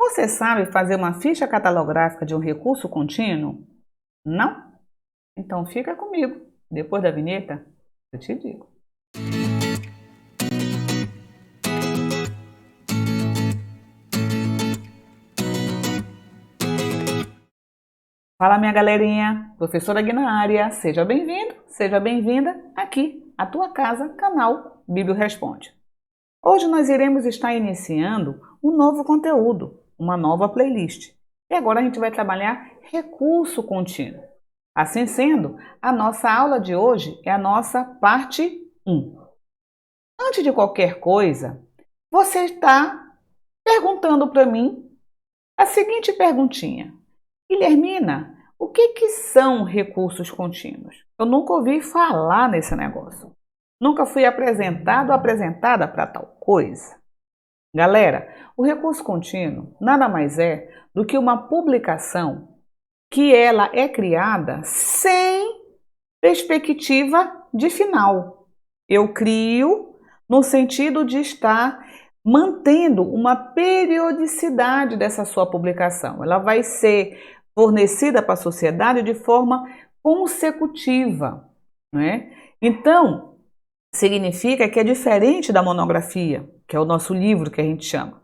Você sabe fazer uma ficha catalográfica de um recurso contínuo? Não? Então fica comigo. Depois da vinheta, eu te digo. Fala, minha galerinha, professora Gui na área, seja bem-vindo, seja bem-vinda aqui, à tua casa, canal Bíblia Responde. Hoje nós iremos estar iniciando um novo conteúdo, uma nova playlist. E agora a gente vai trabalhar recurso contínuo. Assim sendo, a nossa aula de hoje é a nossa parte 1. Antes de qualquer coisa, você está perguntando para mim a seguinte perguntinha. Guilhermina, o que são recursos contínuos? Eu nunca ouvi falar nesse negócio. Nunca fui apresentado ou apresentada para tal coisa. Galera, o recurso contínuo nada mais é do que uma publicação que ela é criada sem perspectiva de final. Eu crio no sentido de estar mantendo uma periodicidade dessa sua publicação. Ela vai ser fornecida para a sociedade de forma consecutiva, né? Então, significa que é diferente da monografia, que é o nosso livro que a gente chama.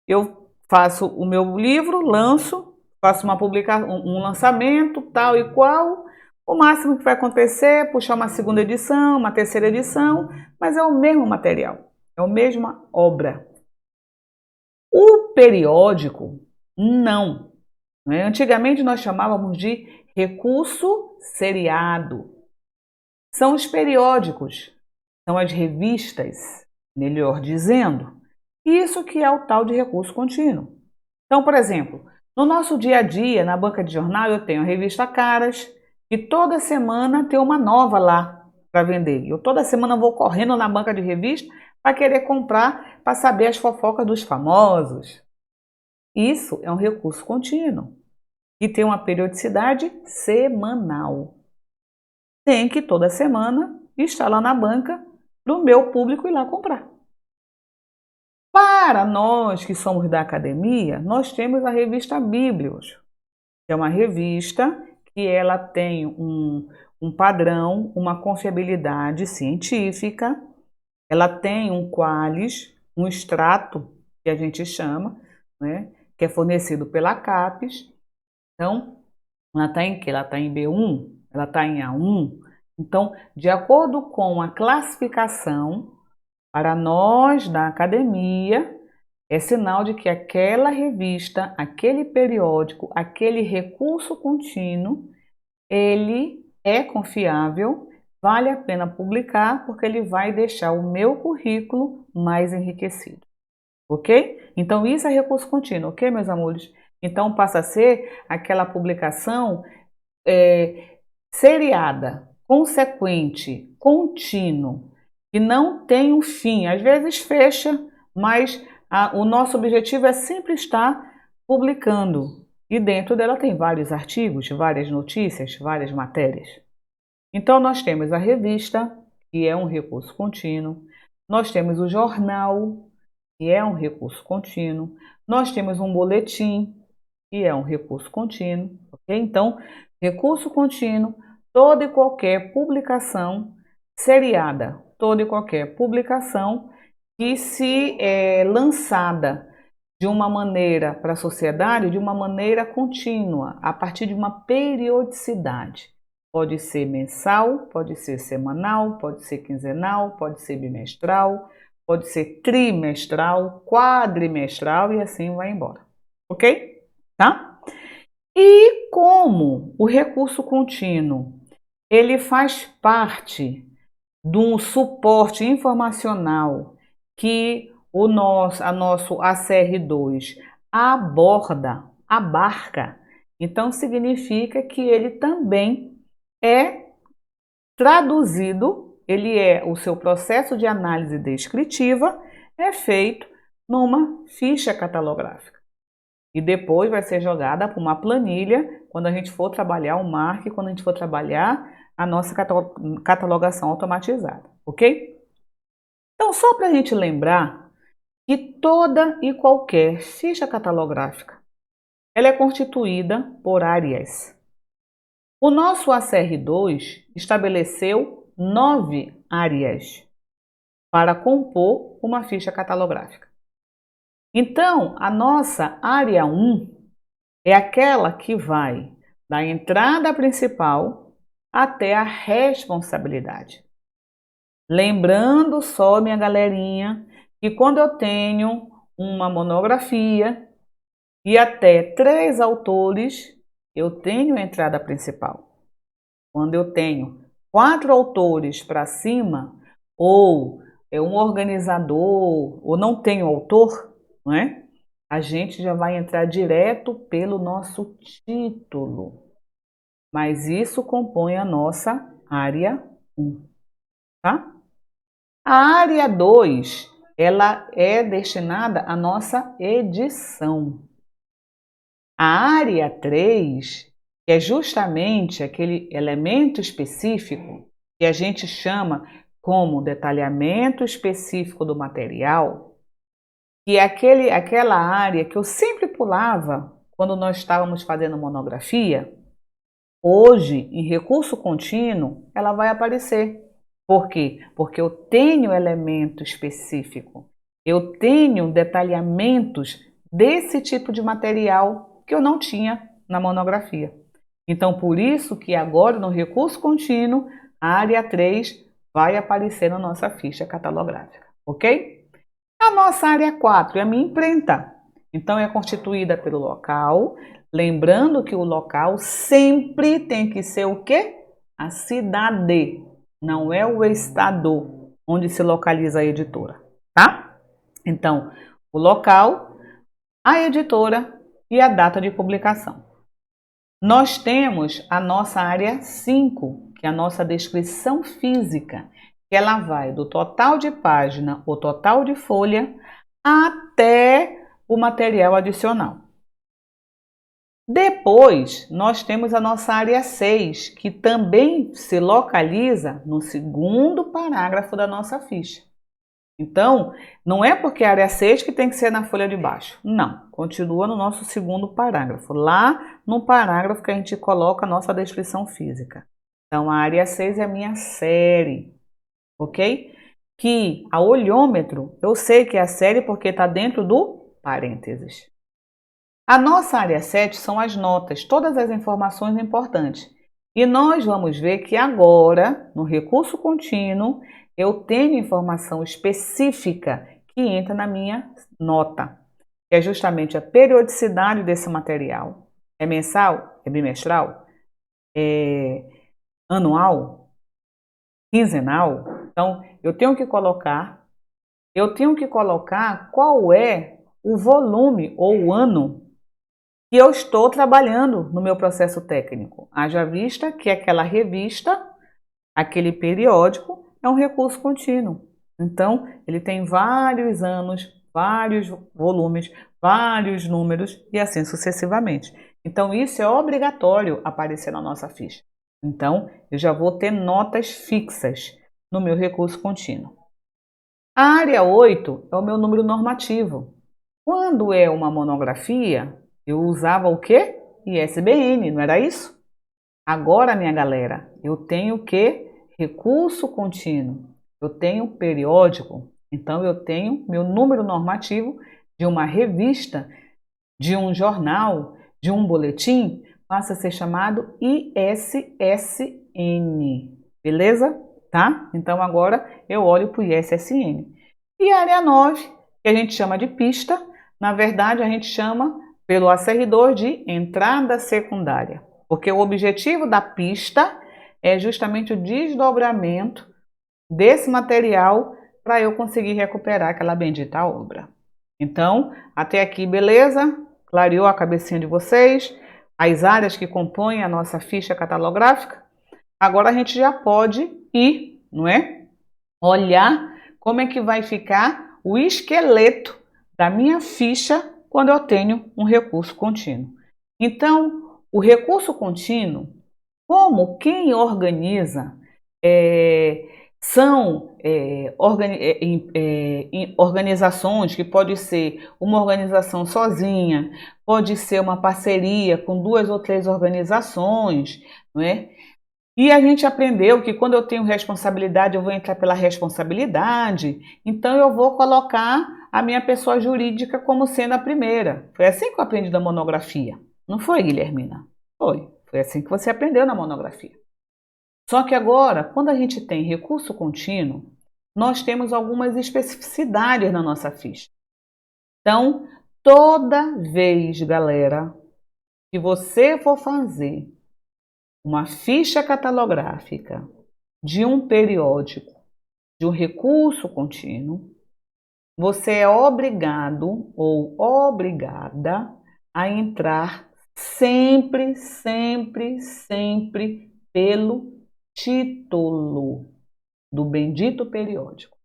Eu faço o meu livro, lanço, faço uma publicação, um lançamento, tal e qual. O máximo que vai acontecer é puxar uma segunda edição, uma terceira edição, mas é o mesmo material, é a mesma obra. O periódico, não. Antigamente nós chamávamos de recurso seriado. São os periódicos, são as revistas, melhor dizendo. Isso que é o tal de recurso contínuo. Então, por exemplo, no nosso dia a dia, na banca de jornal, eu tenho a revista Caras, e toda semana tem uma nova lá para vender. Eu toda semana vou correndo na banca de revista para querer comprar, para saber as fofocas dos famosos. Isso é um recurso contínuo e tem uma periodicidade semanal. Tem que toda semana estar lá na banca para o meu público ir lá comprar. Para nós que somos da academia, nós temos a revista Bíblios, que é uma revista que ela tem um padrão, uma confiabilidade científica, ela tem um qualis, um extrato, que a gente chama, né, que é fornecido pela CAPES. Então, ela está em quê? Ela está em B1, ela está em A1. Então, de acordo com a classificação, para nós da academia, é sinal de que aquela revista, aquele periódico, aquele recurso contínuo, ele é confiável, vale a pena publicar, porque ele vai deixar o meu currículo mais enriquecido. Ok? Então, isso é recurso contínuo, ok, meus amores? Então, passa a ser aquela publicação seriada, consequente, contínuo, que não tem um fim. Às vezes fecha, mas o nosso objetivo é sempre estar publicando. E dentro dela tem vários artigos, várias notícias, várias matérias. Então, nós temos a revista, que é um recurso contínuo. Nós temos o jornal, que é um recurso contínuo. Nós temos um boletim, que é um recurso contínuo. Okay? Então, recurso contínuo, toda e qualquer publicação seriada, toda e qualquer publicação que se é lançada de uma maneira para a sociedade, de uma maneira contínua, a partir de uma periodicidade. Pode ser mensal, pode ser semanal, pode ser quinzenal, pode ser bimestral, pode ser trimestral, quadrimestral e assim vai embora. Ok? Tá? E como o recurso contínuo ele faz parte de um suporte informacional que a nosso ACR2 abarca, então significa que ele também é traduzido, o seu processo de análise descritiva é feito numa ficha catalográfica. E depois vai ser jogada para uma planilha quando a gente for trabalhar o marketing, quando a gente for trabalhar a nossa catalogação automatizada, ok? Então, só para a gente lembrar que toda e qualquer ficha catalográfica ela é constituída por áreas. O nosso ACR2 estabeleceu 9 áreas para compor uma ficha catalográfica. Então, a nossa área 1 é aquela que vai da entrada principal até a responsabilidade. Lembrando só, minha galerinha, que quando eu tenho uma monografia e até 3 autores, eu tenho a entrada principal. Quando eu tenho 4 autores para cima, ou é um organizador, ou não tenho autor, não é? A gente já vai entrar direto pelo nosso título. Mas isso compõe a nossa área 1, tá? A área 2, ela é destinada à nossa edição. A área 3, que é justamente aquele elemento específico que a gente chama como detalhamento específico do material, que é aquela área que eu sempre pulava quando nós estávamos fazendo monografia. Hoje, em recurso contínuo, ela vai aparecer. Por quê? Porque eu tenho elemento específico, eu tenho detalhamentos desse tipo de material que eu não tinha na monografia. Então, por isso que agora no recurso contínuo, a área 3 vai aparecer na nossa ficha catalográfica, ok? A nossa área 4 é a minha imprenta. Então, é constituída pelo local, lembrando que o local sempre tem que ser o quê? A cidade, não é o estado onde se localiza a editora, tá? Então, o local, a editora e a data de publicação. Nós temos a nossa área 5, que é a nossa descrição física, que ela vai do total de página ou total de folha até o material adicional. Depois, nós temos a nossa área 6, que também se localiza no segundo parágrafo da nossa ficha. Então, não é porque a área 6 que tem que ser na folha de baixo. Não, continua no nosso segundo parágrafo. Lá no parágrafo que a gente coloca a nossa descrição física. Então, a área 6 é a minha série, ok? Que a olhômetro, eu sei que é a série porque está dentro do parênteses. A nossa área 7 são as notas, todas as informações importantes. E nós vamos ver que agora, no recurso contínuo, eu tenho informação específica que entra na minha nota, que é justamente a periodicidade desse material. É mensal? É bimestral? É anual? Quinzenal? Então, eu tenho que colocar qual é o volume ou o ano que eu estou trabalhando no meu processo técnico. Haja vista que aquela revista, aquele periódico, é um recurso contínuo. Então, ele tem vários anos, vários volumes, vários números e assim sucessivamente. Então, isso é obrigatório aparecer na nossa ficha. Então, eu já vou ter notas fixas no meu recurso contínuo. A área 8 é o meu número normativo. Quando é uma monografia, eu usava o quê? ISBN, não era isso? Agora, minha galera, eu tenho o quê? Recurso contínuo. Eu tenho periódico. Então, eu tenho meu número normativo de uma revista, de um jornal, de um boletim, passa a ser chamado ISSN. Beleza? Tá? Então, agora eu olho para o ISSN. E a área 9, que a gente chama de pista, na verdade, a gente chama pelo ACR2 de entrada secundária, porque o objetivo da pista é justamente o desdobramento desse material para eu conseguir recuperar aquela bendita obra. Então, até aqui, beleza? Clareou a cabecinha de vocês? As áreas que compõem a nossa ficha catalográfica? Agora a gente já pode ir, não é? Olhar como é que vai ficar o esqueleto da minha ficha quando eu tenho um recurso contínuo. Então, o recurso contínuo, como quem organiza, São organizações que pode ser uma organização sozinha, pode ser uma parceria com 2 ou 3 organizações, não é? E a gente aprendeu que quando eu tenho responsabilidade, eu vou entrar pela responsabilidade, então eu vou colocar a minha pessoa jurídica como sendo a primeira. Foi assim que eu aprendi da monografia. Não foi, Guilhermina? Foi. Foi assim que você aprendeu na monografia. Só que agora, quando a gente tem recurso contínuo, nós temos algumas especificidades na nossa ficha. Então, toda vez, galera, que você for fazer uma ficha catalográfica de um periódico, de um recurso contínuo, você é obrigado ou obrigada a entrar sempre, sempre, sempre pelo título do bendito periódico,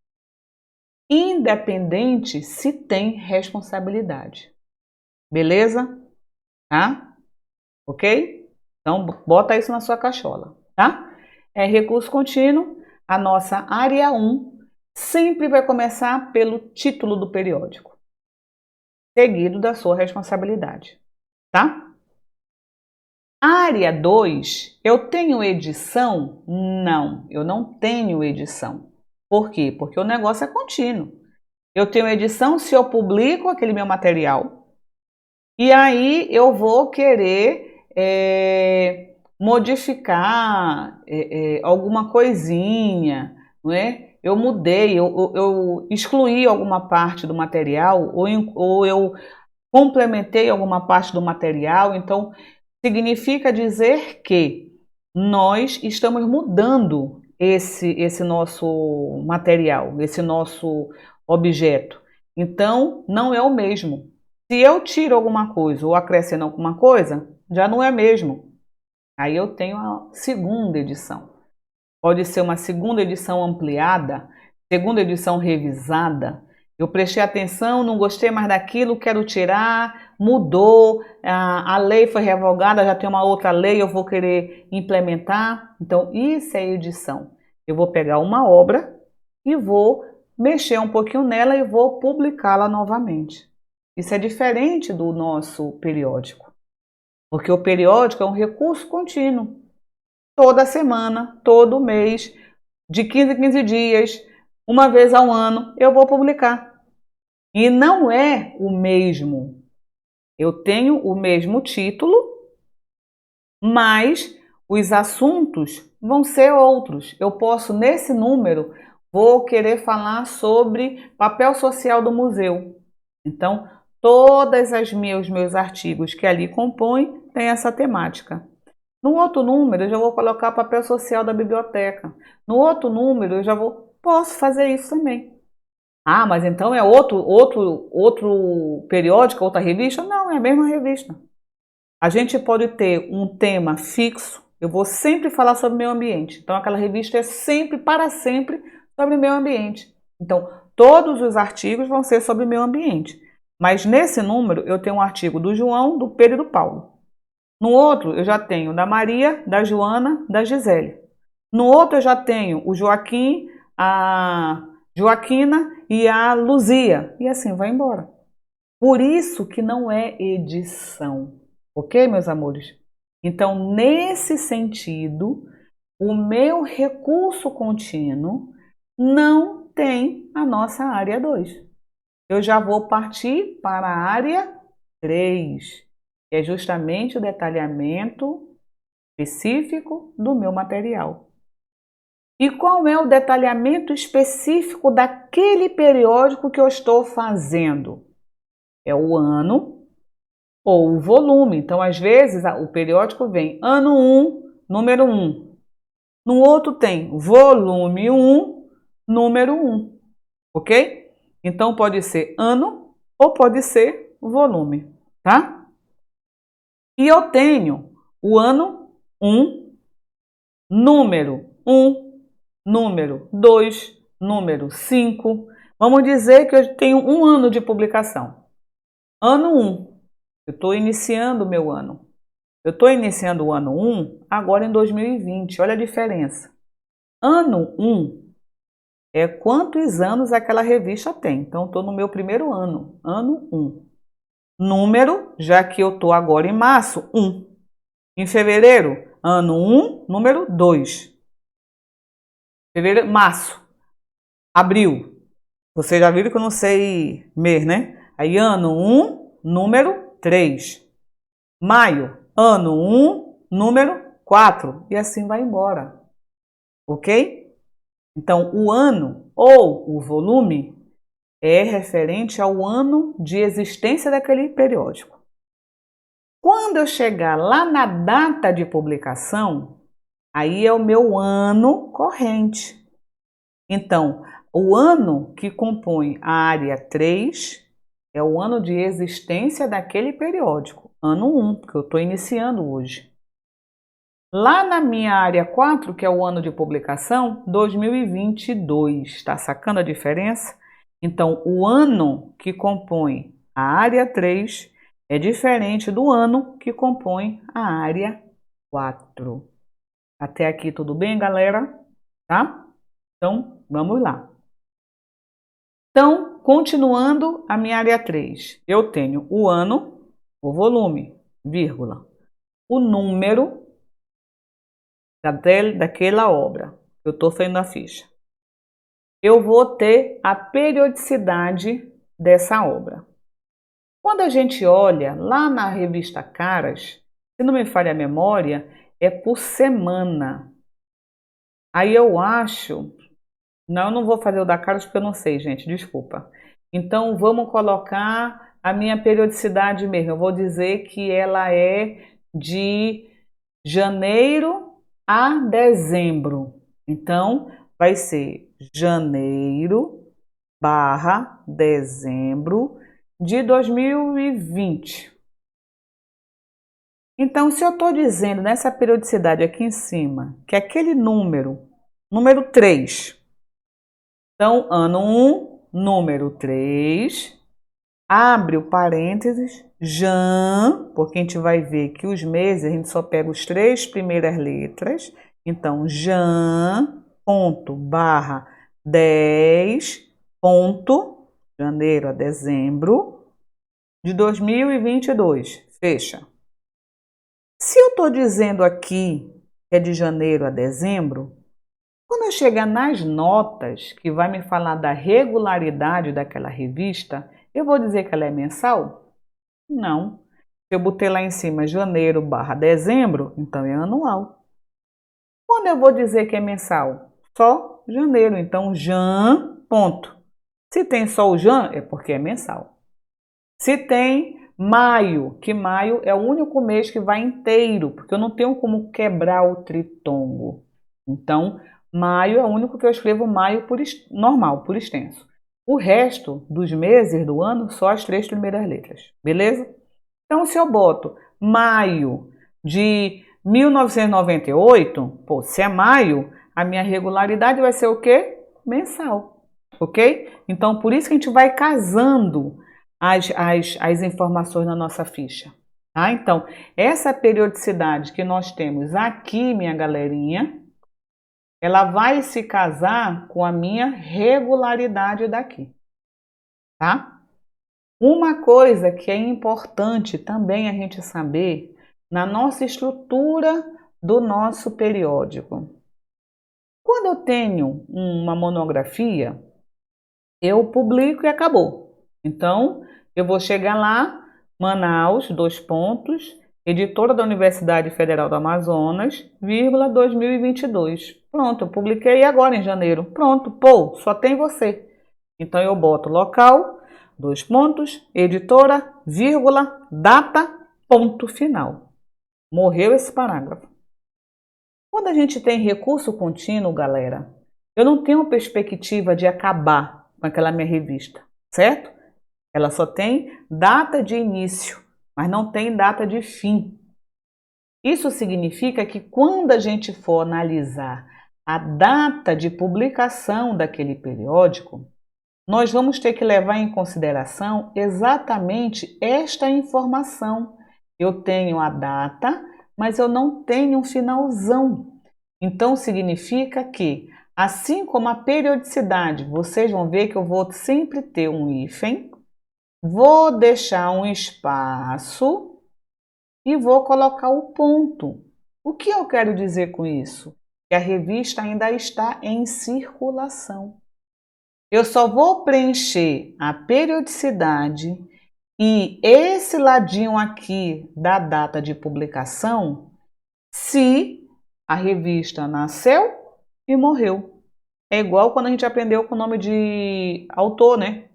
independente se tem responsabilidade. Beleza? Tá? Ok? Então, bota isso na sua cachola, tá? É recurso contínuo, a nossa área 1 sempre vai começar pelo título do periódico, seguido da sua responsabilidade, tá? Área 2, eu tenho edição? Não, eu não tenho edição. Por quê? Porque o negócio é contínuo. Eu tenho edição se eu publico aquele meu material, e aí eu vou querer modificar alguma coisinha, não é? Eu mudei, eu excluí alguma parte do material, ou eu complementei alguma parte do material, então significa dizer que nós estamos mudando esse nosso material, esse nosso objeto. Então, não é o mesmo. Se eu tiro alguma coisa ou acrescento alguma coisa, já não é mesmo. Aí eu tenho a segunda edição. Pode ser uma segunda edição ampliada, segunda edição revisada. Eu prestei atenção, não gostei mais daquilo, quero tirar, mudou, a lei foi revogada, já tem uma outra lei, eu vou querer implementar. Então, isso é edição. Eu vou pegar uma obra e vou mexer um pouquinho nela e vou publicá-la novamente. Isso é diferente do nosso periódico, porque o periódico é um recurso contínuo. Toda semana, todo mês, de 15 em 15 dias, uma vez ao ano, eu vou publicar. E não é o mesmo. Eu tenho o mesmo título, mas os assuntos vão ser outros. Eu posso, nesse número, vou querer falar sobre papel social do museu. Então, todos os meus artigos que ali compõem têm essa temática. No outro número, eu já vou colocar papel social da biblioteca. No outro número, eu já posso fazer isso também. Ah, mas então é outro periódico, outra revista? Não, é a mesma revista. A gente pode ter um tema fixo. Eu vou sempre falar sobre meio ambiente. Então, aquela revista é sempre, para sempre, sobre meio ambiente. Então, todos os artigos vão ser sobre meio ambiente. Mas nesse número, eu tenho um artigo do João, do Pedro e do Paulo. No outro, eu já tenho da Maria, da Joana, da Gisele. No outro, eu já tenho o Joaquim, a Joaquina e a Luzia. E assim vai embora. Por isso que não é edição. Ok, meus amores? Então, nesse sentido, o meu recurso contínuo não tem a nossa área 2. Eu já vou partir para a área 3, que é justamente o detalhamento específico do meu material. E qual é o detalhamento específico daquele periódico que eu estou fazendo? É o ano ou o volume. Então, às vezes, o periódico vem ano 1, número 1. No outro tem volume 1, número 1. Ok? Então, pode ser ano ou pode ser volume, tá? E eu tenho o ano 1, número 1, número 2, número 5. Vamos dizer que eu tenho um ano de publicação. Ano 1, eu estou iniciando o meu ano. Eu estou iniciando o ano 1 agora em 2020, olha a diferença. Ano 1 é quantos anos aquela revista tem. Então, estou no meu primeiro ano, ano 1. Número, já que eu estou agora em março, 1. Em fevereiro, ano 1, número 2. Fevereiro, março, abril. Vocês já viram que eu não sei mês, né? Aí, ano 1, número 3. Maio, ano 1, número 4. E assim vai embora. Ok? Então, o ano ou o volume é referente ao ano de existência daquele periódico. Quando eu chegar lá na data de publicação, aí é o meu ano corrente. Então, o ano que compõe a área 3 é o ano de existência daquele periódico, ano 1, que eu estou iniciando hoje. Lá na minha área 4, que é o ano de publicação, 2022. Está sacando a diferença? Então, o ano que compõe a área 3 é diferente do ano que compõe a área 4. Até aqui tudo bem, galera? Tá? Então, vamos lá. Então, continuando a minha área 3, eu tenho o ano, o volume, vírgula, o número daquela obra que eu estou fazendo a ficha. Eu vou ter a periodicidade dessa obra. Quando a gente olha lá na revista Caras, se não me falha a memória, é por semana. Aí eu acho... Não, eu não vou fazer o da Caras porque eu não sei, gente, desculpa. Então vamos colocar a minha periodicidade mesmo. Eu vou dizer que ela é de janeiro a dezembro. Então, vai ser janeiro barra dezembro de 2020. Então, se eu estou dizendo nessa periodicidade aqui em cima, que aquele número 3, então, ano 1, número 3, abre o parênteses, Jan, porque a gente vai ver que os meses a gente só pega os 3 primeiras letras. Então, Jan, ponto, barra, 10, ponto, janeiro a dezembro, de 2022. Fecha. Se eu estou dizendo aqui que é de janeiro a dezembro, quando eu chegar nas notas, que vai me falar da regularidade daquela revista, eu vou dizer que ela é mensal? Não. Se eu botei lá em cima janeiro barra dezembro, então é anual. Quando eu vou dizer que é mensal? Só janeiro, então Jan, ponto. Se tem só o Jan, é porque é mensal. Se tem maio, que maio é o único mês que vai inteiro, porque eu não tenho como quebrar o tritongo. Então, maio é o único que eu escrevo maio normal, por extenso. O resto dos meses do ano, só as 3 primeiras letras, beleza? Então, se eu boto maio de 1998, pô, se é maio, a minha regularidade vai ser o quê? Mensal, ok? Então, por isso que a gente vai casando as informações na nossa ficha. Tá? Então, essa periodicidade que nós temos aqui, minha galerinha, ela vai se casar com a minha regularidade daqui. Tá? Uma coisa que é importante também a gente saber na nossa estrutura do nosso periódico. Quando eu tenho uma monografia, eu publico e acabou. Então, eu vou chegar lá, Manaus, 2 pontos, editora da Universidade Federal do Amazonas, vírgula 2022. Pronto, eu publiquei agora em janeiro. Pronto, pô, só tem você. Então eu boto local, 2 pontos, editora, vírgula, data, ponto final. Morreu esse parágrafo. Quando a gente tem recurso contínuo, galera, eu não tenho perspectiva de acabar com aquela minha revista, certo? Ela só tem data de início, mas não tem data de fim. Isso significa que quando a gente for analisar a data de publicação daquele periódico, nós vamos ter que levar em consideração exatamente esta informação. Eu tenho a data, mas eu não tenho um finalzão. Então, significa que Assim como a periodicidade, vocês vão ver que eu vou sempre ter um hífen, vou deixar um espaço e vou colocar o ponto. O que eu quero dizer com isso? Que a revista ainda está em circulação. Eu só vou preencher a periodicidade e esse ladinho aqui da data de publicação se a revista nasceu e morreu. É igual quando a gente aprendeu com o nome de autor, né?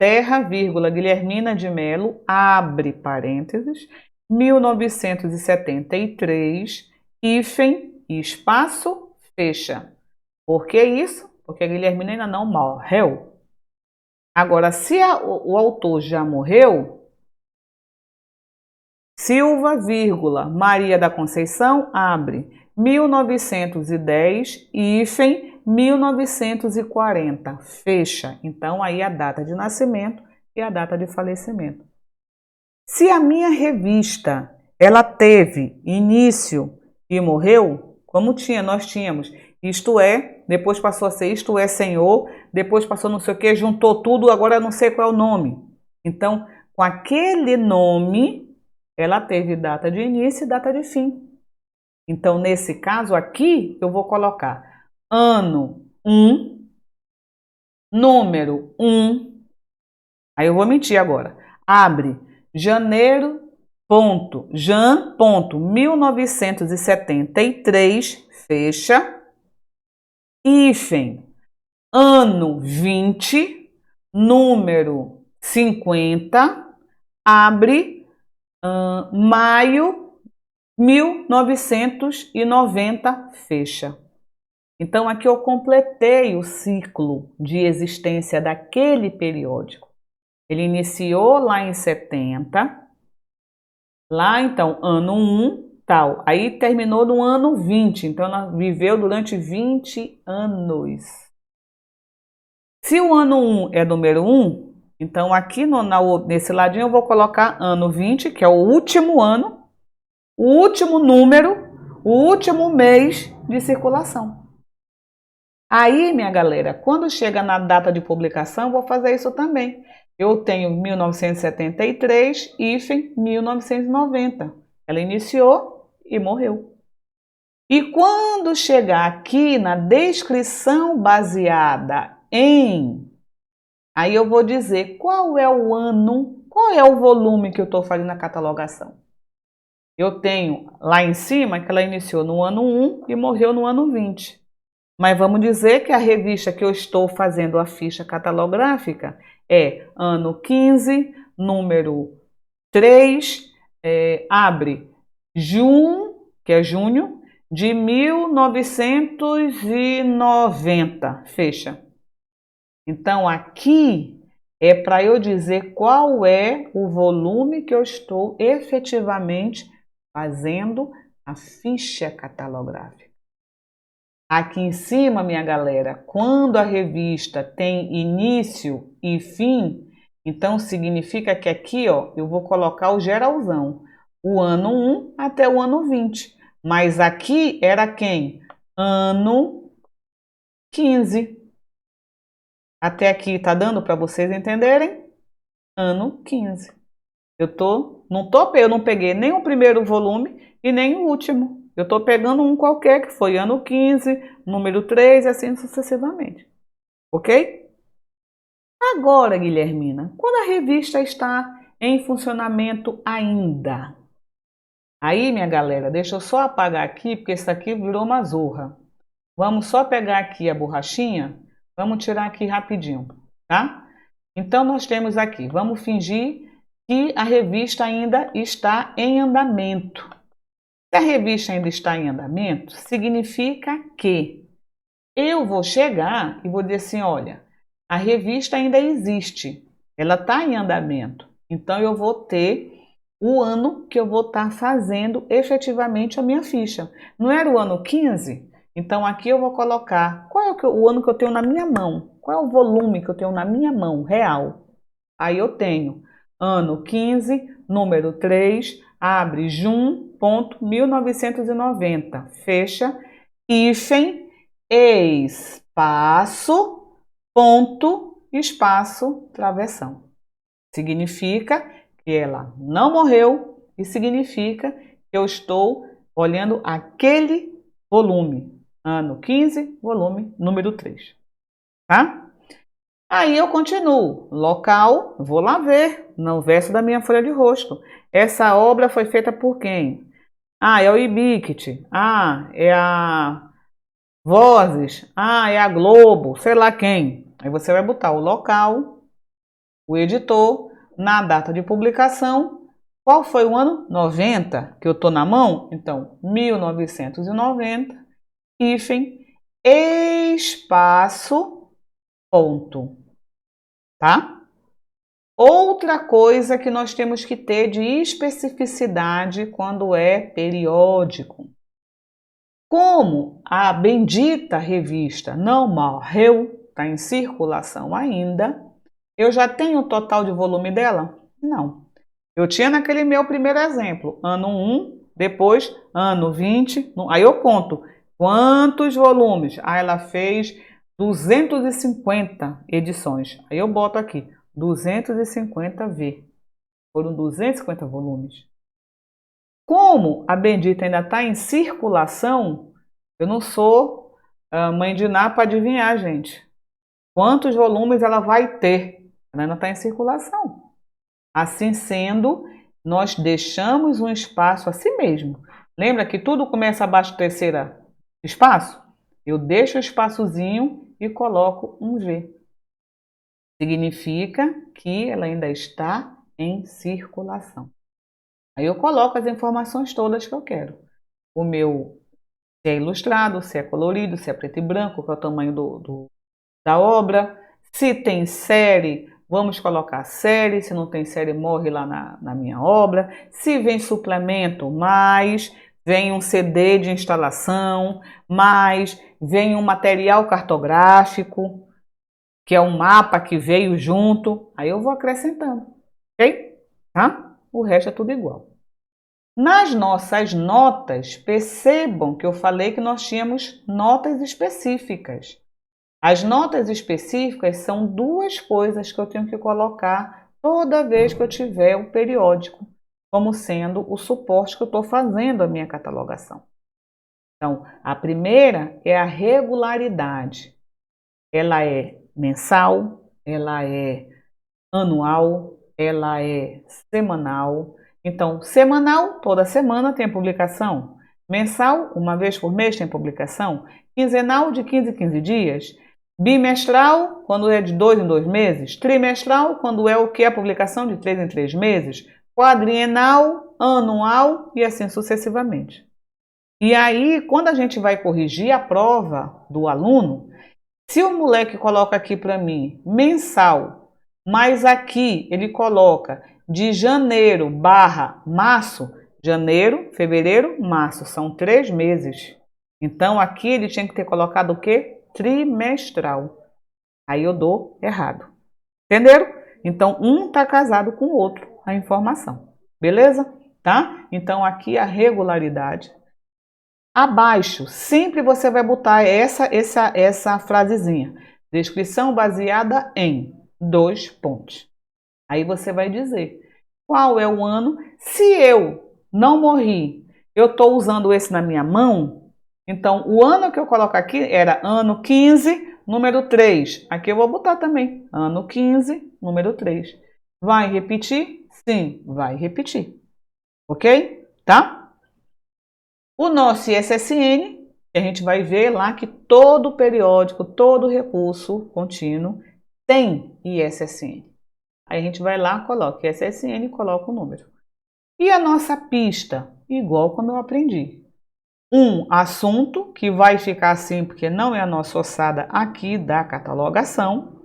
Terra, vírgula, Guilhermina de Melo, abre parênteses, 1973, hífen, espaço, fecha. Por que isso? Porque a Guilhermina ainda não morreu. Agora, se o autor já morreu, Silva, vírgula, Maria da Conceição, abre, 1910, hífen, 1940, fecha. Então, aí a data de nascimento e a data de falecimento. Se a minha revista, ela teve início e morreu, como nós tínhamos, isto é, depois passou a ser isto é Senhor, depois passou não sei o que, juntou tudo, agora eu não sei qual é o nome. Então, com aquele nome, ela teve data de início e data de fim. Então, nesse caso aqui, eu vou colocar ano 1, número 1. Aí eu vou mentir agora. Abre janeiro, ponto, jan, ponto, 1973, fecha. Hífen, ano 20, número 50, abre maio 1990, fecha. Então, aqui eu completei o ciclo de existência daquele periódico. Ele iniciou lá em 70, lá então, ano 1, tal. Aí terminou no ano 20, então ela viveu durante 20 anos. Se o ano 1 é número 1, então aqui nesse ladinho eu vou colocar ano 20, que é o último ano, o último número, o último mês de circulação. Aí, minha galera, quando chega na data de publicação, vou fazer isso também. Eu tenho 1973, hífen 1990. Ela iniciou e morreu. E quando chegar aqui na descrição baseada em, aí eu vou dizer qual é o ano, qual é o volume que eu estou fazendo a catalogação. Eu tenho lá em cima que ela iniciou no ano 1 e morreu no ano 20. Mas vamos dizer que a revista que eu estou fazendo a ficha catalográfica é ano 15, número 3, abre que é junho, de 1990, fecha. Então, aqui é para eu dizer qual é o volume que eu estou efetivamente fazendo a ficha catalográfica. Aqui em cima, minha galera, quando a revista tem início e fim, então significa que aqui, ó, eu vou colocar o geralzão, o ano 1 até o ano 20. Mas aqui era quem? Ano 15. Até aqui tá dando para vocês entenderem? Ano 15. Eu não peguei nem o primeiro volume e nem o último. Eu estou pegando um qualquer, que foi ano 15, número 3 e assim sucessivamente. Ok? Agora, Guilhermina, quando a revista está em funcionamento ainda. Aí, minha galera, deixa eu só apagar aqui, porque isso aqui virou uma zorra. Vamos só pegar aqui a borrachinha, vamos tirar aqui rapidinho, tá? Então, nós temos aqui, vamos fingir que a revista ainda está em andamento. Se a revista ainda está em andamento, significa que eu vou chegar e vou dizer assim, olha, a revista ainda existe, ela está em andamento. Então, eu vou ter o ano que eu vou estar fazendo efetivamente a minha ficha. Não era o ano 15? Então, aqui eu vou colocar qual é o ano que eu tenho na minha mão, qual é o volume que eu tenho na minha mão, real. Aí eu tenho ano 15, número 3, abre junho, ponto, 1990, fecha, hífen, espaço, ponto, espaço, travessão. Significa que ela não morreu e significa que eu estou olhando aquele volume. Ano 15, volume número 3. Tá? Aí eu continuo. Local, vou lá ver, no verso da minha folha de rosto. Essa obra foi feita por quem? Ah, é o Ibict. Ah, é a Vozes. Ah, é a Globo. Sei lá quem. Aí você vai botar o local, o editor, na data de publicação. Qual foi o ano? 90, que eu estou na mão? Então, 1990, hífen, espaço, ponto. Tá? Outra coisa que nós temos que ter de especificidade quando é periódico. Como a bendita revista não morreu, está em circulação ainda, eu já tenho o total de volume dela? Não. Eu tinha naquele meu primeiro exemplo, ano 1, depois ano 20, aí eu conto quantos volumes. Ah, ela fez 250 edições. Aí eu boto aqui 250V. Foram 250 volumes. Como a bendita ainda está em circulação, eu não sou mãe de Ná para adivinhar, gente. Quantos volumes ela vai ter? Ela ainda está em circulação. Assim sendo, nós deixamos um espaço a si mesmo. Lembra que tudo começa abaixo do terceiro espaço? Eu deixo o espaçozinho e coloco um V. Significa que ela ainda está em circulação. Aí eu coloco as informações todas que eu quero. O meu, se é ilustrado, se é colorido, se é preto e branco, qual é o tamanho da obra. Se tem série, vamos colocar série. Se não tem série, morre lá na minha obra. Se vem suplemento, mais. Vem um CD de instalação, mais. Vem um material cartográfico, que é um mapa que veio junto. Aí eu vou acrescentando, ok? Tá? O resto é tudo igual. Nas nossas notas, percebam que eu falei que nós tínhamos notas específicas. As notas específicas são duas coisas que eu tenho que colocar toda vez que eu tiver o periódico, como sendo o suporte que eu estou fazendo a minha catalogação. Então, a primeira é a regularidade. Ela é mensal, ela é anual, ela é semanal. Então, semanal, toda semana tem publicação. Mensal, uma vez por mês tem publicação. Quinzenal, de 15 em 15 dias. Bimestral, quando é de 2 em 2 meses. Trimestral, quando é o que? A publicação de 3 em 3 meses. Quadrienal, anual e assim sucessivamente. E aí, quando a gente vai corrigir a prova do aluno, se o moleque coloca aqui para mim mensal, mas aqui ele coloca de janeiro / março, janeiro, fevereiro, março, são 3 meses. Então aqui ele tinha que ter colocado o quê? Trimestral. Aí eu dou errado. Entenderam? Então um está casado com o outro, a informação. Beleza? Tá? Então aqui a regularidade. Abaixo, sempre você vai botar essa frasezinha. Descrição baseada em 2 pontos. Aí você vai dizer qual é o ano. Se eu não morri, eu estou usando esse na minha mão, então o ano que eu coloco aqui era ano 15, número 3. Aqui eu vou botar também, ano 15, número 3. Vai repetir? Sim, vai repetir. Ok? Tá? O nosso ISSN, a gente vai ver lá que todo periódico, todo recurso contínuo tem ISSN. Aí a gente vai lá, coloca ISSN e coloca o número. E a nossa pista? Igual como eu aprendi. Um assunto, que vai ficar assim porque não é a nossa ossada aqui da catalogação.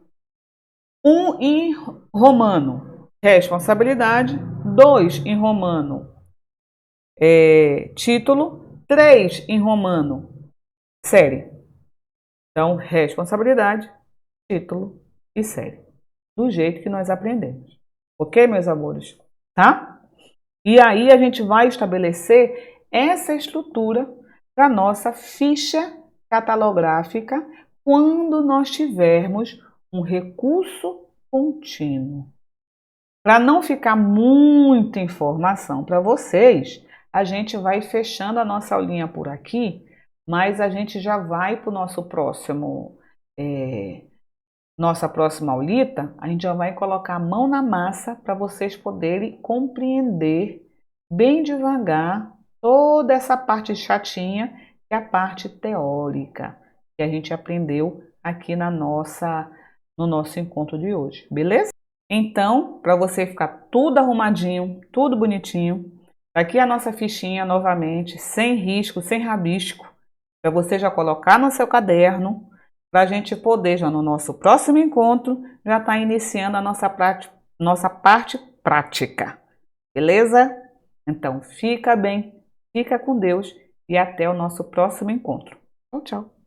Um em romano, responsabilidade. 2 em romano, título. 3 em romano, série. Então, responsabilidade, título e série. Do jeito que nós aprendemos. Ok, meus amores? Tá? E aí a gente vai estabelecer essa estrutura para nossa ficha catalográfica quando nós tivermos um recurso contínuo. Para não ficar muita informação para vocês, a gente vai fechando a nossa aulinha por aqui, mas a gente já vai para o nosso próximo, nossa próxima aulita, a gente já vai colocar a mão na massa para vocês poderem compreender bem devagar toda essa parte chatinha, que é a parte teórica, que a gente aprendeu aqui no nosso encontro de hoje, beleza? Então, para você ficar tudo arrumadinho, tudo bonitinho, aqui a nossa fichinha novamente, sem risco, sem rabisco, para você já colocar no seu caderno, para a gente poder, já no nosso próximo encontro, já estar iniciando a nossa parte prática, beleza? Então, fica bem, fica com Deus e até o nosso próximo encontro. Tchau, tchau.